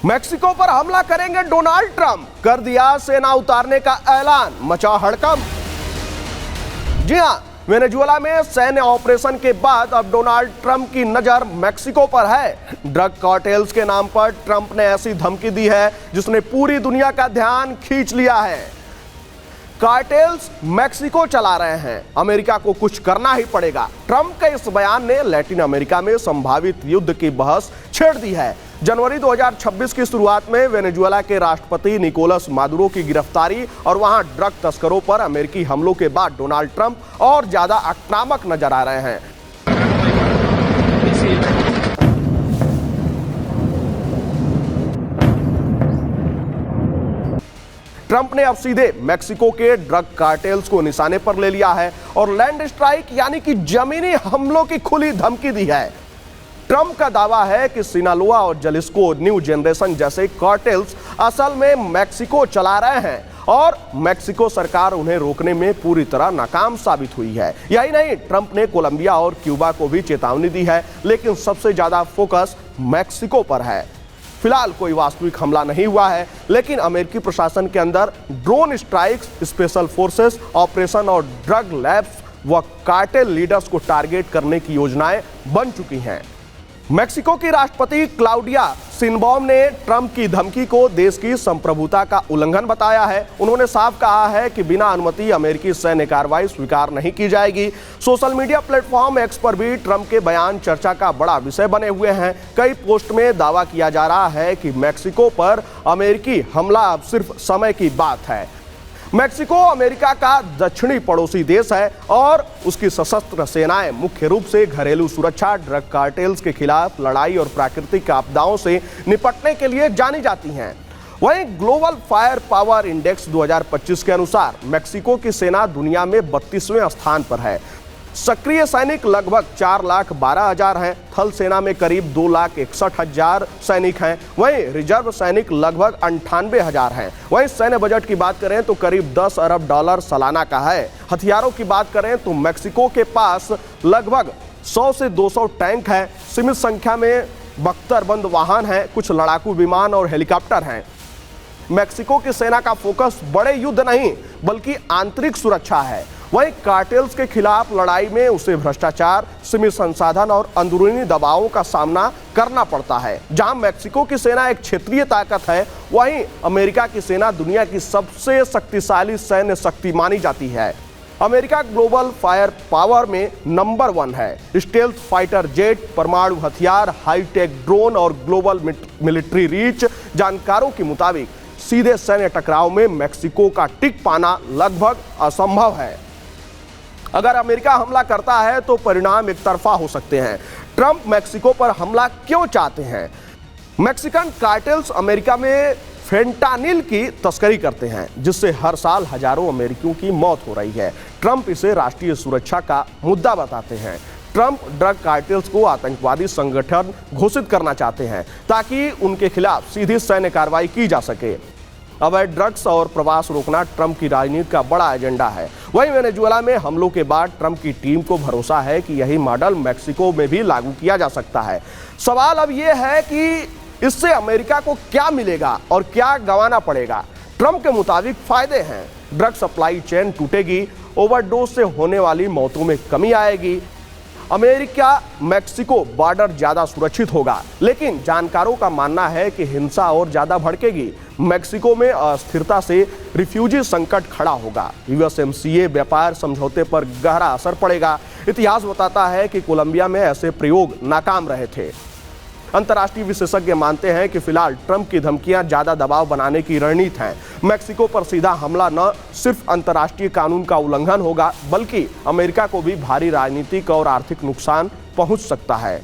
Mexico पर हमला करेंगे डोनाल्ड ट्रंप, कर दिया सेना उतारने का ऐलान, मचा हड़कंप। जी हां, वेनेजुएला में सैन्य ऑपरेशन के बाद अब डोनाल्ड ट्रंप की नजर मेक्सिको पर है। ड्रग कार्टेल्स के नाम पर ट्रंप ने ऐसी धमकी दी है जिसने पूरी दुनिया का ध्यान खींच लिया है। कार्टेल्स मेक्सिको चला रहे हैं, अमेरिका को कुछ करना ही पड़ेगा। ट्रंप के इस बयान ने लैटिन अमेरिका में संभावित युद्ध की बहस छेड़ दी है। जनवरी 2026 की शुरुआत में वेनेजुएला के राष्ट्रपति निकोलस मादुरो की गिरफ्तारी और वहां ड्रग तस्करों पर अमेरिकी हमलों के बाद डोनाल्ड ट्रंप और ज्यादा आक्रामक नजर आ रहे हैं। ट्रंप ने अब सीधे मेक्सिको के ड्रग कार्टेल्स को निशाने पर ले लिया है और लैंड स्ट्राइक यानी कि जमीनी हमलों की खुली धमकी दी है। ट्रंप का दावा है कि सिनालोआ और जलिस्को न्यू जनरेशन जैसे कार्टेल्स असल में मेक्सिको चला रहे हैं और मेक्सिको सरकार उन्हें रोकने में पूरी तरह नाकाम साबित हुई है। यही नहीं, ट्रंप ने कोलंबिया और क्यूबा को भी चेतावनी दी है, लेकिन सबसे ज्यादा फोकस मेक्सिको पर है। फिलहाल कोई वास्तविक हमला नहीं हुआ है, लेकिन अमेरिकी प्रशासन के अंदर drone strikes, special forces operation और ड्रग लैब्स व कार्टेल लीडर्स को टारगेट करने की योजनाएं बन चुकी हैं। मेक्सिको की राष्ट्रपति क्लाउडिया शिनबॉम ने ट्रंप की धमकी को देश की संप्रभुता का उल्लंघन बताया है। उन्होंने साफ कहा है कि बिना अनुमति अमेरिकी सैन्य कार्रवाई स्वीकार नहीं की जाएगी। सोशल मीडिया प्लेटफॉर्म एक्स पर भी ट्रंप के बयान चर्चा का बड़ा विषय बने हुए हैं। कई पोस्ट में दावा किया जा रहा है कि मेक्सिको पर अमेरिकी हमला अब सिर्फ समय की बात है। मेक्सिको अमेरिका का दक्षिणी पड़ोसी देश है और उसकी सशस्त्र सेनाएं मुख्य रूप से घरेलू सुरक्षा, ड्रग कार्टेल्स के खिलाफ लड़ाई और प्राकृतिक आपदाओं से निपटने के लिए जानी जाती हैं। वहीं ग्लोबल फायर पावर इंडेक्स 2025 के अनुसार मेक्सिको की सेना दुनिया में 32वें स्थान पर है। सक्रिय सैनिक लगभग 4,12,000 हैं। थल सेना में करीब 2,61,000 सैनिक हैं। वहीं रिजर्व सैनिक लगभग 98,000 हैं। वहीं सैन्य बजट की बात करें तो करीब 10 अरब डॉलर सालाना का है। हथियारों की बात करें तो मेक्सिको के पास लगभग 100 से 200 टैंक हैं। सीमित संख्या में बख्तरबंद वाहन हैं, कुछ लड़ाकू विमान और हेलीकॉप्टर हैं। मेक्सिको की सेना का फोकस बड़े युद्ध नहीं बल्कि आंतरिक सुरक्षा है। वहीं कार्टेल्स के खिलाफ लड़ाई में उसे भ्रष्टाचार, सीमित संसाधन और अंदरूनी दबावों का सामना करना पड़ता है। जहां मेक्सिको की सेना एक क्षेत्रीय ताकत है, वहीं अमेरिका की सेना दुनिया की सबसे शक्तिशाली सैन्य शक्ति मानी जाती है। अमेरिका ग्लोबल फायर पावर में नंबर 1 है। स्टेल्थ फाइटर जेट, परमाणु हथियार, हाईटेक ड्रोन और ग्लोबल मिलिट्री रीच। जानकारों के मुताबिक सीधे सैन्य टकराव में मेक्सिको का टिक पाना लगभग असंभव है। अगर अमेरिका हमला करता है तो परिणाम एक तरफा हो सकते हैं। ट्रंप मेक्सिको पर हमला क्यों चाहते हैं? मैक्सिकन कार्टेल्स अमेरिका में फेंटानिल की तस्करी करते हैं, जिससे हर साल हजारों अमेरिकियों की मौत हो रही है। ट्रंप इसे राष्ट्रीय सुरक्षा का मुद्दा बताते हैं। ट्रंप ड्रग कार्टेल्स को आतंकवादी संगठन घोषित करना चाहते हैं ताकि उनके खिलाफ सीधी सैन्य कार्रवाई की जा सके। अवैध ड्रग्स और प्रवास रोकना ट्रंप की राजनीति का बड़ा एजेंडा है। वहीं वेनेजुएला में हमलों के बाद ट्रंप की टीम को भरोसा है कि यही मॉडल मेक्सिको में भी लागू किया जा सकता है। सवाल अब यह है कि इससे अमेरिका को क्या मिलेगा और क्या गंवाना पड़ेगा। ट्रंप के मुताबिक फायदे हैं। ड्रग सप्लाई चेन टूटेगी, ओवरडोज से होने वाली मौतों में कमी आएगी, अमेरिका मेक्सिको बॉर्डर ज्यादा सुरक्षित होगा। लेकिन जानकारों का मानना है कि हिंसा और ज्यादा भड़केगी। मेक्सिको में अस्थिरता से रिफ्यूजी संकट खड़ा होगा। यूएसएमसीए व्यापार समझौते पर गहरा असर पड़ेगा। इतिहास बताता है कि कोलंबिया में ऐसे प्रयोग नाकाम रहे थे। अंतर्राष्ट्रीय विशेषज्ञ मानते हैं कि फिलहाल ट्रंप की धमकियां ज्यादा दबाव बनाने की रणनीति हैं। मेक्सिको पर सीधा हमला न सिर्फ अंतर्राष्ट्रीय कानून का उल्लंघन होगा, बल्कि अमेरिका को भी भारी राजनीतिक और आर्थिक नुकसान पहुंच सकता है।